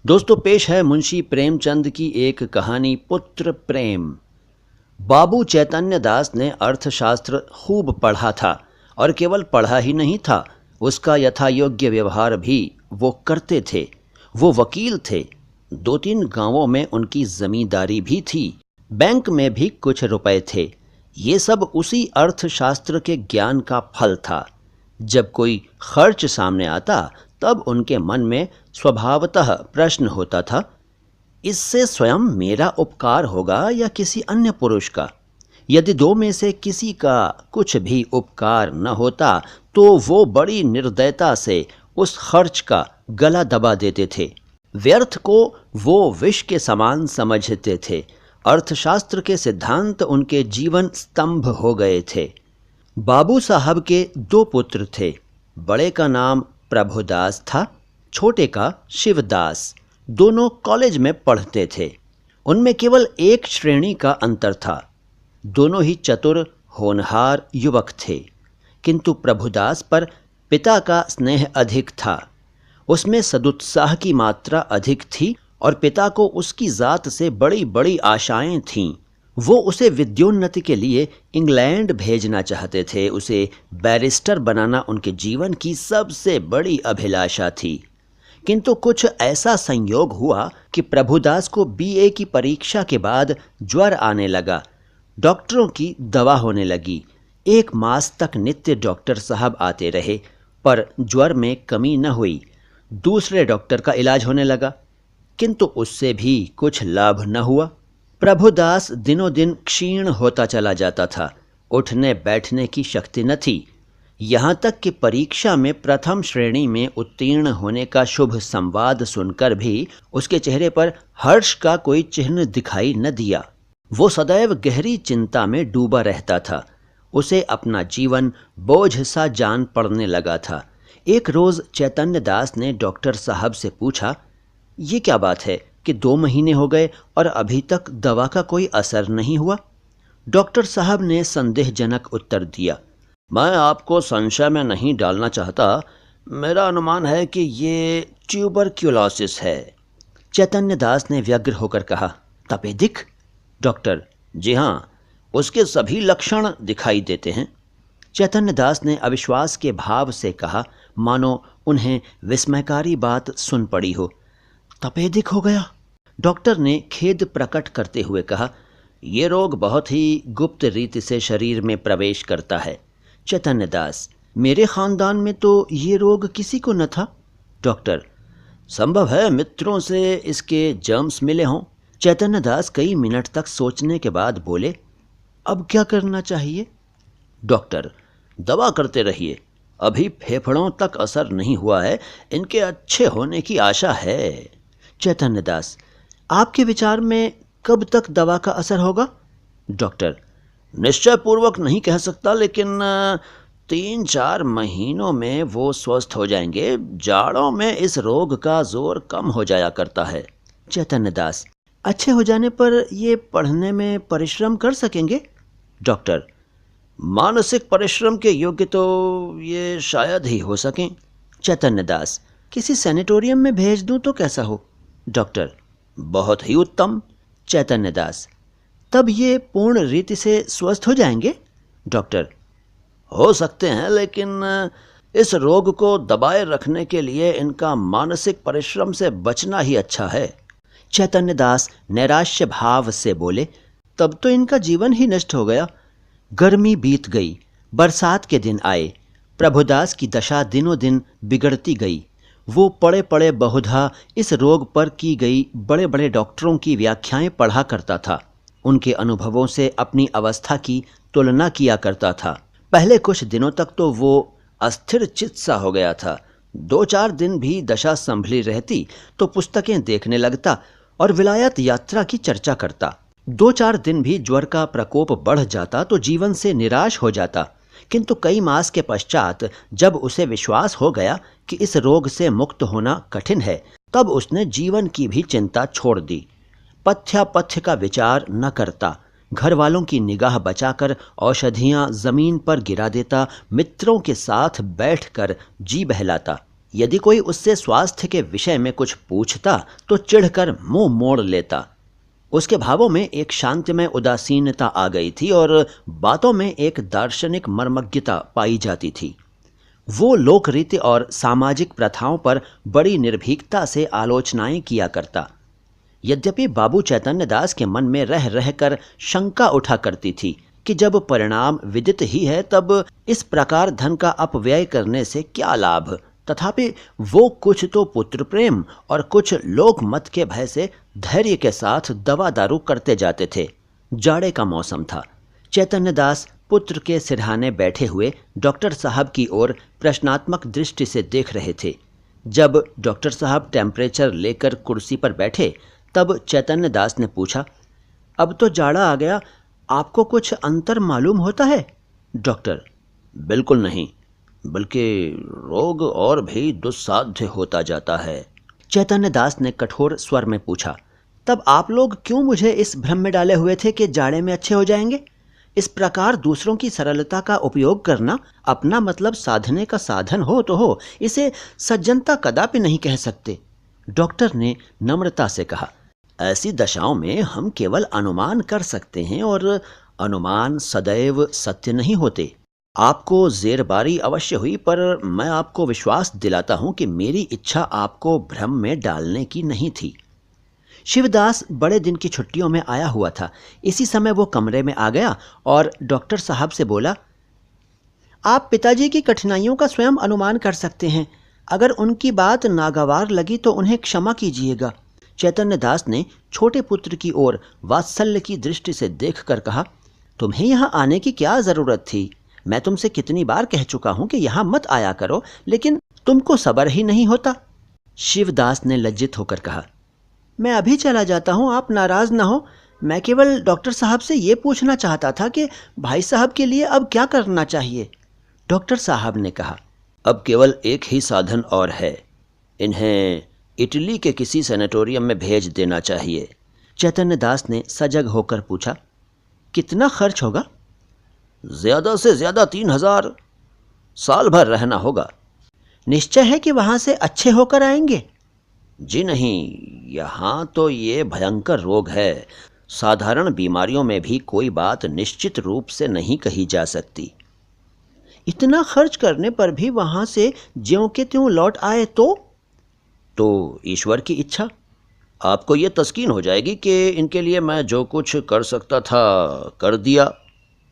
दोस्तों, पेश है मुंशी प्रेमचंद की एक कहानी, पुत्र प्रेम। बाबू चैतन्य दास ने अर्थशास्त्र खूब पढ़ा था और केवल पढ़ा ही नहीं था, उसका यथायोग्य व्यवहार भी वो करते थे। वो वकील थे। 2-3 गांवों में उनकी जमींदारी भी थी। बैंक में भी कुछ रुपए थे। ये सब उसी अर्थशास्त्र के ज्ञान का फल था। जब कोई खर्च सामने आता तब उनके मन में स्वभावतः प्रश्न होता था, इससे स्वयं मेरा उपकार होगा या किसी अन्य पुरुष का। यदि दो में से किसी का कुछ भी उपकार न होता तो वो बड़ी निर्दयता से उस खर्च का गला दबा देते थे। व्यर्थ को वो विष के समान समझते थे। अर्थशास्त्र के सिद्धांत उनके जीवन स्तंभ हो गए थे। बाबू साहब के 2 पुत्र थे। बड़े का नाम प्रभुदास था, छोटे का शिवदास। दोनों कॉलेज में पढ़ते थे। उनमें केवल एक श्रेणी का अंतर था। दोनों ही चतुर होनहार युवक थे, किंतु प्रभुदास पर पिता का स्नेह अधिक था। उसमें सदुत्साह की मात्रा अधिक थी और पिता को उसकी जात से बड़ी बड़ी आशाएं थीं। वो उसे विद्योन्नति के लिए इंग्लैंड भेजना चाहते थे। उसे बैरिस्टर बनाना उनके जीवन की सबसे बड़ी अभिलाषा थी। किंतु कुछ ऐसा संयोग हुआ कि प्रभुदास को बीए की परीक्षा के बाद ज्वर आने लगा। डॉक्टरों की दवा होने लगी। 1 मास तक नित्य डॉक्टर साहब आते रहे, पर ज्वर में कमी न हुई। दूसरे डॉक्टर का इलाज होने लगा, किंतु उससे भी कुछ लाभ न हुआ। प्रभुदास दिनों दिन क्षीण होता चला जाता था। उठने बैठने की शक्ति न थी। यहाँ तक कि परीक्षा में प्रथम श्रेणी में उत्तीर्ण होने का शुभ संवाद सुनकर भी उसके चेहरे पर हर्ष का कोई चिन्ह दिखाई न दिया। वो सदैव गहरी चिंता में डूबा रहता था। उसे अपना जीवन बोझ सा जान पड़ने लगा था। एक रोज़ चैतन्य दास ने डॉक्टर साहब से पूछा, ये क्या बात है कि 2 महीने हो गए और अभी तक दवा का कोई असर नहीं हुआ? डॉक्टर साहब ने संदेहजनक उत्तर दिया, मैं आपको संशय में नहीं डालना चाहता, मेरा अनुमान है कि ये ट्यूबरक्यूलोसिस है। चैतन्य दास ने व्यग्र होकर कहा, तपेदिक? डॉक्टर, जी हाँ, उसके सभी लक्षण दिखाई देते हैं। चैतन्य दास ने अविश्वास के भाव से कहा, मानो उन्हें विस्मयकारी बात सुन पड़ी हो। तपेदिक हो गया? डॉक्टर ने खेद प्रकट करते हुए कहा, यह रोग बहुत ही गुप्त रीति से शरीर में प्रवेश करता है। चैतन्य दास, मेरे खानदान में तो ये रोग किसी को न था। डॉक्टर, संभव है मित्रों से इसके जर्म्स मिले हों। चैतन्य दास कई मिनट तक सोचने के बाद बोले, अब क्या करना चाहिए? डॉक्टर, दवा करते रहिए, अभी फेफड़ों तक असर नहीं हुआ है, इनके अच्छे होने की आशा है। चैतन्य दास, आपके विचार में कब तक दवा का असर होगा? डॉक्टर, निश्चय पूर्वक नहीं कह सकता, लेकिन 3-4 महीनों में वो स्वस्थ हो जाएंगे। जाड़ों में इस रोग का जोर कम हो जाया करता है। चैतन्य दास, अच्छे हो जाने पर ये पढ़ने में परिश्रम कर सकेंगे? डॉक्टर, मानसिक परिश्रम के योग्य तो ये शायद ही हो सकें। चैतन्य दास, किसी सैनिटोरियम में भेज दूं तो कैसा हो? डॉक्टर, बहुत ही उत्तम। चैतन्य दास, तब ये पूर्ण रीति से स्वस्थ हो जाएंगे? डॉक्टर, हो सकते हैं, लेकिन इस रोग को दबाए रखने के लिए इनका मानसिक परिश्रम से बचना ही अच्छा है। चैतन्य दास नैराश्य भाव से बोले, तब तो इनका जीवन ही नष्ट हो गया। गर्मी बीत गई, बरसात के दिन आए। प्रभुदास की दशा दिनों दिन बिगड़ती गई। वो पड़े पड़े बहुधा इस रोग पर की गई बड़े बड़े डॉक्टरों की व्याख्याएं पढ़ा करता था। उनके अनुभवों से अपनी अवस्था की तुलना किया करता था। पहले कुछ दिनों तक तो वो अस्थिर चित्त सा हो गया था। 2-4 दिन भी दशा संभली रहती तो पुस्तकें देखने लगता और विलायत यात्रा की चर्चा करता। 2-4 दिन भी ज्वर का प्रकोप बढ़ जाता तो जीवन से निराश हो जाता। किंतु कई मास के पश्चात जब उसे विश्वास हो गया कि इस रोग से मुक्त होना कठिन है, तब उसने जीवन की भी चिंता छोड़ दी। पथ्यापथ्य का विचार न करता, घर वालों की निगाह बचाकर औषधियां जमीन पर गिरा देता, मित्रों के साथ बैठकर जी बहलाता। यदि कोई उससे स्वास्थ्य के विषय में कुछ पूछता तो चिढ़कर मुंह मोड़ लेता। उसके भावों में एक शांतिमय उदासीनता आ गई थी और बातों में एक दार्शनिक मर्मज्ञता पाई जाती थी। वो लोक रीति और सामाजिक प्रथाओं पर बड़ी निर्भीकता से आलोचनाएं किया करता। यद्यपि बाबू चैतन्य दास के मन में रह रहकर शंका उठा करती थी कि जब परिणाम विदित ही है तब इस प्रकार धन का अपव्यय करने से क्या लाभ, तथापि वो कुछ तो पुत्र प्रेम और कुछ लोक मत के भय से धैर्य के साथ दवा दारू करते जाते थे। जाड़े का मौसम था। चैतन्य दास पुत्र के सिरहाने बैठे हुए डॉक्टर साहब की ओर प्रश्नात्मक दृष्टि से देख रहे थे। जब डॉक्टर साहब टेम्परेचर लेकर कुर्सी पर बैठे तब चैतन्य दास ने पूछा, अब तो जाड़ा आ गया, आपको कुछ अंतर मालूम होता है? डॉक्टर, बिल्कुल नहीं, बल्कि रोग और भी दुस्साध्य होता जाता है। चैतन्य दास ने कठोर स्वर में पूछा, तब आप लोग क्यों मुझे इस भ्रम में डाले हुए थे कि जाड़े में अच्छे हो जाएंगे? इस प्रकार दूसरों की सरलता का उपयोग करना अपना मतलब साधने का साधन हो तो हो, इसे सज्जनता कदापि नहीं कह सकते। डॉक्टर ने नम्रता से कहा, ऐसी दशाओं में हम केवल अनुमान कर सकते हैं और अनुमान सदैव सत्य नहीं होते। आपको जेरबारी अवश्य हुई, पर मैं आपको विश्वास दिलाता हूं कि मेरी इच्छा आपको भ्रम में डालने की नहीं थी। शिवदास बड़े दिन की छुट्टियों में आया हुआ था। इसी समय वो कमरे में आ गया और डॉक्टर साहब से बोला, आप पिताजी की कठिनाइयों का स्वयं अनुमान कर सकते हैं। अगर उनकी बात नागवार लगी तो उन्हें क्षमा कीजिएगा। चैतन्य दास ने छोटे पुत्र की ओर वात्सल्य की दृष्टि से देखकर कहा, तुम्हें यहाँ आने की क्या जरूरत थी? मैं तुमसे कितनी बार कह चुका हूं कि यहाँ मत आया करो, लेकिन तुमको सब्र ही नहीं होता। शिवदास ने लज्जित होकर कहा, मैं अभी चला जाता हूं, आप नाराज ना हो। मैं केवल डॉक्टर साहब से ये पूछना चाहता था कि भाई साहब के लिए अब क्या करना चाहिए। डॉक्टर साहब ने कहा, अब केवल एक ही साधन और है, इन्हें इटली के किसी सैनिटोरियम में भेज देना चाहिए। चैतन्य दास ने सजग होकर पूछा, कितना खर्च होगा? ज्यादा से ज्यादा 3000, साल भर रहना होगा। निश्चय है कि वहां से अच्छे होकर आएंगे? जी नहीं, यहाँ तो ये भयंकर रोग है। साधारण बीमारियों में भी कोई बात निश्चित रूप से नहीं कही जा सकती। इतना खर्च करने पर भी वहां से ज्यों के त्यों लौट आए तो ईश्वर की इच्छा। आपको ये तस्कीन हो जाएगी कि इनके लिए मैं जो कुछ कर सकता था कर दिया।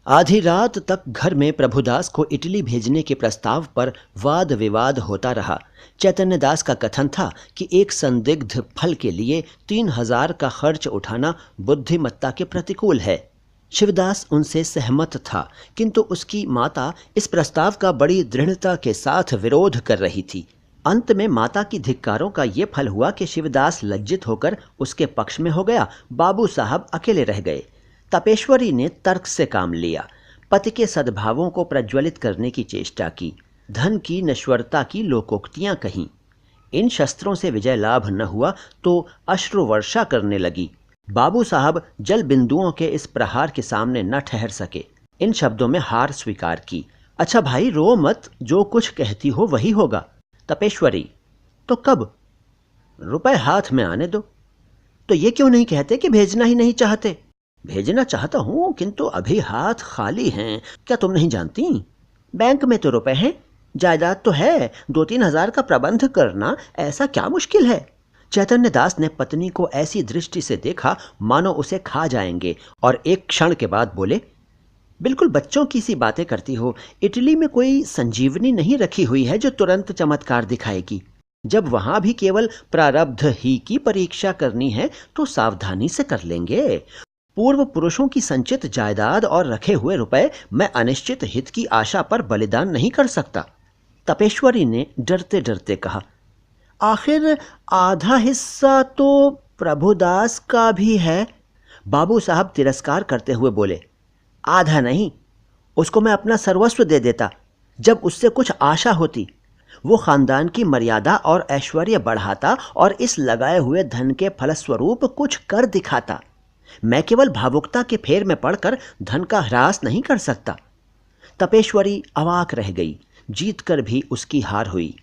आधी रात तक घर में प्रभुदास को इटली भेजने के प्रस्ताव पर वाद विवाद होता रहा। चैतन्य दास का कथन था कि एक संदिग्ध फल के लिए 3000 का खर्च उठाना बुद्धिमत्ता के प्रतिकूल है। शिवदास उनसे सहमत था, किंतु उसकी माता इस प्रस्ताव का बड़ी दृढ़ता के साथ विरोध कर रही थी। अंत में माता की धिक्कारों का ये फल हुआ कि शिवदास लज्जित होकर उसके पक्ष में हो गया। बाबू साहब अकेले रह गए। तपेश्वरी ने तर्क से काम लिया, पति के सद्भावों को प्रज्वलित करने की चेष्टा की, धन की नश्वरता की लोकोक्तियां कहीं। इन शस्त्रों से विजय लाभ न हुआ तो अश्रु वर्षा करने लगी। बाबू साहब जल बिंदुओं के इस प्रहार के सामने न ठहर सके। इन शब्दों में हार स्वीकार की। अच्छा भाई, रो मत, जो कुछ कहती हो वही होगा। तपेश्वरी, तो कब? रुपए हाथ में आने दो। तो ये क्यों नहीं कहते कि भेजना ही नहीं चाहते? भेजना चाहता हूं, किंतु अभी हाथ खाली हैं। क्या तुम नहीं जानती? बैंक में तो रुपए हैं, जायदाद तो है। 2-3 हजार का प्रबंध करना ऐसा क्या मुश्किल है? चैतन्य दास ने पत्नी को ऐसी दृष्टि से देखा मानो उसे खा जाएंगे, और एक क्षण के बाद बोले, बिल्कुल बच्चों की सी बातें करती हो। इटली में कोई संजीवनी नहीं रखी हुई है जो तुरंत चमत्कार दिखाएगी। जब वहां भी केवल प्रारब्ध ही की परीक्षा करनी है तो सावधानी से कर लेंगे। पूर्व पुरुषों की संचित जायदाद और रखे हुए रुपए मैं अनिश्चित हित की आशा पर बलिदान नहीं कर सकता। तपेश्वरी ने डरते डरते कहा, आखिर आधा हिस्सा तो प्रभुदास का भी है। बाबू साहब तिरस्कार करते हुए बोले, आधा नहीं, उसको मैं अपना सर्वस्व दे देता जब उससे कुछ आशा होती। वो खानदान की मर्यादा और ऐश्वर्य बढ़ाता और इस लगाए हुए धन के फलस्वरूप कुछ कर दिखाता। मैं केवल भावुकता के फेर में पड़कर धन का ह्रास नहीं कर सकता। तपेश्वरी अवाक रह गई। जीत कर भी उसकी हार हुई।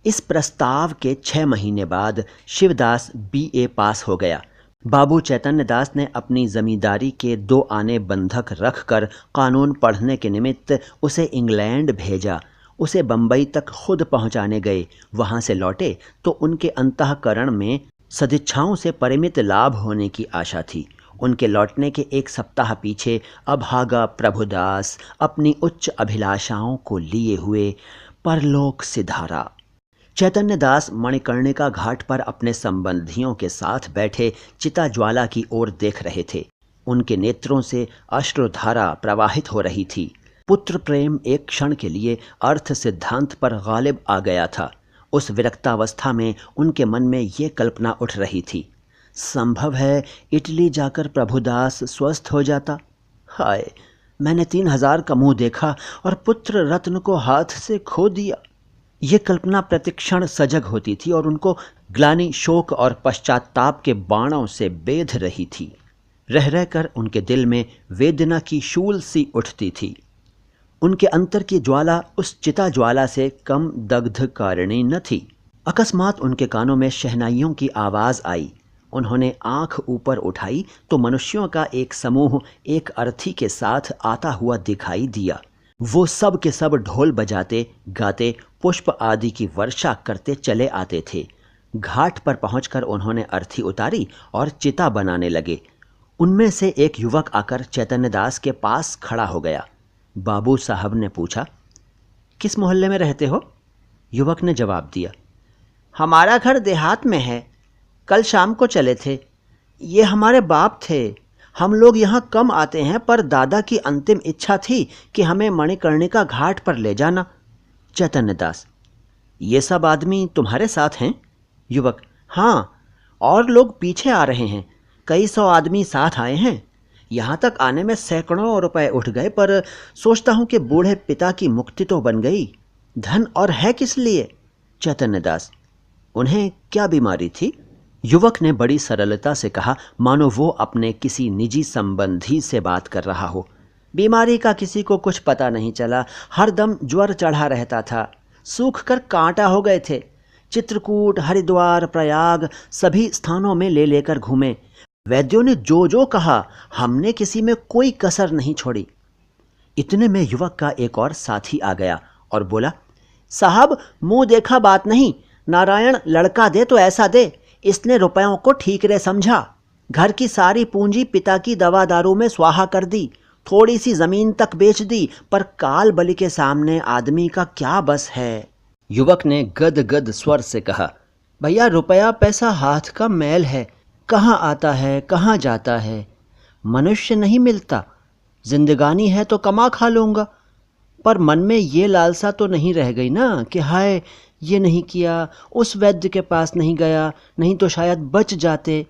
इस प्रस्ताव के 6 महीने बाद शिवदास BA पास हो गया। बाबू चैतन्य दास ने अपनी जमींदारी के 2 आने बंधक रखकर कानून पढ़ने के निमित्त उसे इंग्लैंड भेजा। उसे बंबई तक खुद पहुंचाने गए। वहां से लौटे तो उनके अंतःकरण में सदिच्छाओं से परिमित लाभ होने की आशा थी। उनके लौटने के 1 सप्ताह पीछे अभागा प्रभुदास अपनी उच्च अभिलाषाओं को लिए हुए परलोक सिधारा। चैतन्य दास मणिकर्णिका घाट पर अपने संबंधियों के साथ बैठे चिता ज्वाला की ओर देख रहे थे। उनके नेत्रों से अश्रुधारा प्रवाहित हो रही थी। पुत्र प्रेम एक क्षण के लिए अर्थ सिद्धांत पर गालिब आ गया था। उस विरक्तावस्था में उनके मन में ये कल्पना उठ रही थी, संभव है इटली जाकर प्रभुदास स्वस्थ हो जाता। हाय, मैंने 3000 का मुंह देखा और पुत्र रत्न को हाथ से खो दिया। ये कल्पना प्रतिक्षण सजग होती थी और उनको ग्लानि, शोक और पश्चाताप के बाणों से बेध रही थी। रह रहकर उनके दिल में वेदना की शूल सी उठती थी। उनके अंतर की ज्वाला उस चिता ज्वाला से कम दग्धकारिणी न थी। अकस्मात उनके कानों में शहनाइयों की आवाज़ आई। उन्होंने आंख ऊपर उठाई तो मनुष्यों का एक समूह एक अर्थी के साथ आता हुआ दिखाई दिया। वो सब के सब ढोल बजाते गाते पुष्प आदि की वर्षा करते चले आते थे। घाट पर पहुंचकर उन्होंने अर्थी उतारी और चिता बनाने लगे। उनमें से एक युवक आकर चैतन्य दास के पास खड़ा हो गया। बाबू साहब ने पूछा, किस मोहल्ले में रहते हो? युवक ने जवाब दिया, हमारा घर देहात में है। कल शाम को चले थे। ये हमारे बाप थे। हम लोग यहाँ कम आते हैं, पर दादा की अंतिम इच्छा थी कि हमें मणिकर्णिका घाट पर ले जाना। चैतन्य दास, ये सब आदमी तुम्हारे साथ हैं? युवक, हाँ, और लोग पीछे आ रहे हैं। कई 100 आदमी साथ आए हैं। यहाँ तक आने में सैकड़ों रुपए उठ गए, पर सोचता हूँ कि बूढ़े पिता की मुक्ति तो बन गई। धन और है किस लिए? चैतन्य दास, उन्हें क्या बीमारी थी? युवक ने बड़ी सरलता से कहा, मानो वो अपने किसी निजी संबंधी से बात कर रहा हो। बीमारी का किसी को कुछ पता नहीं चला। हरदम ज्वर चढ़ा रहता था। सूख कर कांटा हो गए थे। चित्रकूट, हरिद्वार, प्रयाग सभी स्थानों में ले लेकर घूमे। वैद्यों ने जो जो कहा, हमने किसी में कोई कसर नहीं छोड़ी। इतने में युवक का एक और साथी आ गया और बोला, साहब, मुंह देखा बात नहीं। नारायण लड़का दे तो ऐसा दे, इसने रुपयों को ठीक रे समझा। घर की सारी पूंजी पिता की दवा दारू में स्वाहा कर दी। थोड़ी सी जमीन तक बेच दी, पर काल बलि के सामने आदमी का क्या बस है। युवक ने गदगद स्वर से कहा, भैया, रुपया पैसा हाथ का मैल है। कहाँ आता है, कहाँ जाता है। मनुष्य नहीं मिलता। जिंदगानी है तो कमा खा लूँगा। पर मन में ये लालसा तो नहीं रह गई ना कि हाय, ये नहीं किया, उस वैद्य के पास नहीं गया, नहीं तो शायद बच जाते।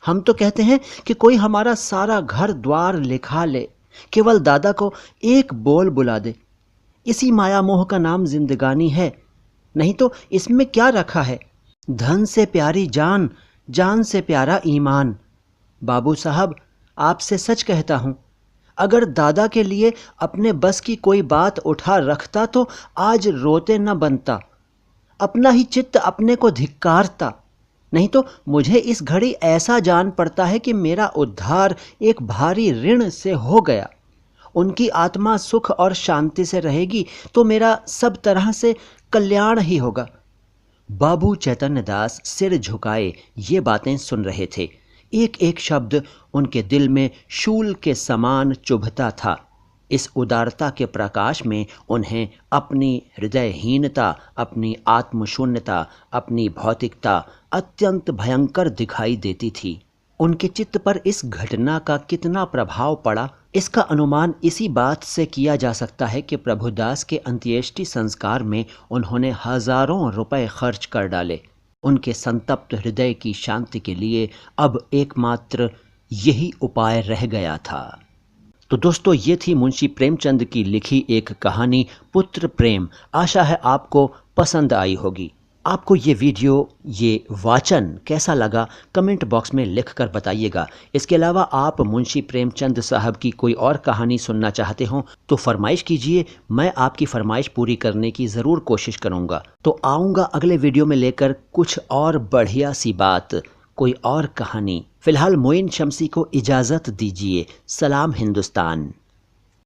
हम तो कहते हैं कि कोई हमारा सारा घर द्वार लिखा ले, केवल दादा को एक बोल बुला दे। इसी माया मोह का नाम जिंदगानी है। नहीं तो इसमें क्या रखा है? धन से प्यारी जान, जान से प्यारा ईमान। बाबू साहब, आपसे सच कहता हूँ, अगर दादा के लिए अपने बस की कोई बात उठा रखता तो आज रोते न बनता। अपना ही चित्त अपने को धिक्कारता। नहीं तो मुझे इस घड़ी ऐसा जान पड़ता है कि मेरा उद्धार एक भारी ऋण से हो गया। उनकी आत्मा सुख और शांति से रहेगी तो मेरा सब तरह से कल्याण ही होगा। बाबू चैतन्य दास सिर झुकाए ये बातें सुन रहे थे। एक एक शब्द उनके दिल में शूल के समान चुभता था। इस उदारता के प्रकाश में उन्हें अपनी हृदयहीनता, अपनी आत्मशून्यता, अपनी भौतिकता अत्यंत भयंकर दिखाई देती थी। उनके चित्त पर इस घटना का कितना प्रभाव पड़ा, इसका अनुमान इसी बात से किया जा सकता है कि प्रभुदास के अंत्येष्टि संस्कार में उन्होंने हजारों रुपए खर्च कर डाले। उनके संतप्त हृदय की शांति के लिए अब एकमात्र यही उपाय रह गया था। तो दोस्तों, ये थी मुंशी प्रेमचंद की लिखी एक कहानी पुत्र प्रेम। आशा है आपको पसंद आई होगी। आपको ये वीडियो, ये वाचन कैसा लगा कमेंट बॉक्स में लिख कर बताइएगा। इसके अलावा आप मुंशी प्रेमचंद साहब की कोई और कहानी सुनना चाहते हो तो फरमाइश कीजिए, मैं आपकी फरमाइश पूरी करने की ज़रूर कोशिश करूँगा। तो आऊँगा अगले वीडियो में लेकर कुछ और बढ़िया सी बात, कोई और कहानी। फ़िलहाल मोइन शम्सी को इजाज़त दीजिए। सलाम हिंदुस्तान।